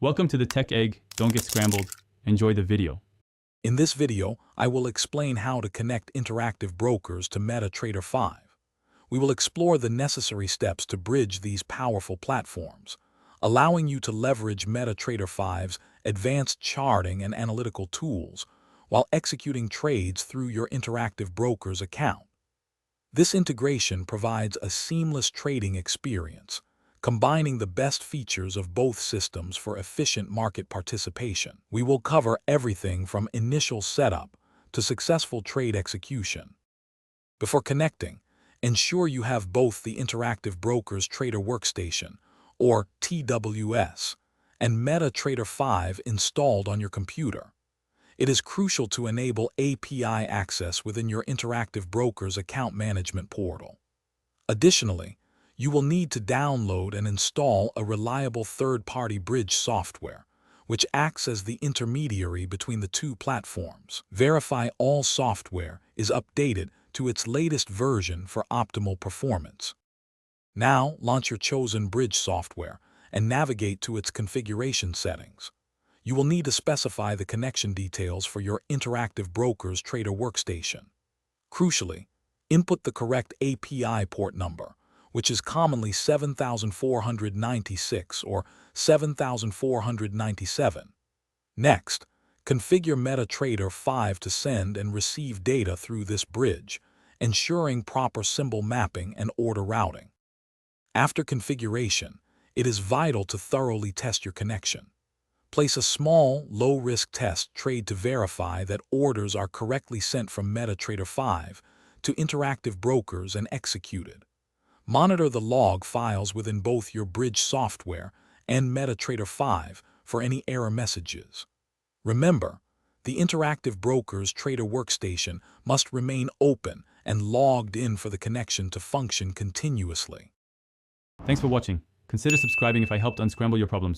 Welcome to the Tech Egg. Don't get scrambled. Enjoy the video. In this video, I will explain how to connect interactive brokers to MetaTrader 5. We will explore the necessary steps to bridge these powerful platforms, allowing you to leverage MetaTrader 5's advanced charting and analytical tools while executing trades through your interactive broker's account. This integration provides a seamless trading experience, combining the best features of both systems for efficient market participation. We will cover everything from initial setup to successful trade execution. Before connecting, ensure you have both the Interactive Brokers Trader Workstation, or TWS, and MetaTrader 5 installed on your computer. It is crucial to enable API access within your Interactive Brokers account management portal. Additionally, you will need to download and install a reliable third-party bridge software, which acts as the intermediary between the two platforms. Verify all software is updated to its latest version for optimal performance. Now, launch your chosen bridge software and navigate to its configuration settings. You will need to specify the connection details for your Interactive Brokers Trader Workstation. Crucially, input the correct API port number, which is commonly 7496 or 7497. Next, configure MetaTrader 5 to send and receive data through this bridge, ensuring proper symbol mapping and order routing. After configuration, it is vital to thoroughly test your connection. Place a small, low-risk test trade to verify that orders are correctly sent from MetaTrader 5 to Interactive Brokers and executed. Monitor the log files within both your bridge software and MetaTrader 5 for any error messages. Remember, the Interactive Brokers Trader Workstation must remain open and logged in for the connection to function continuously. Thanks for watching. Consider subscribing if I helped unscramble your problems.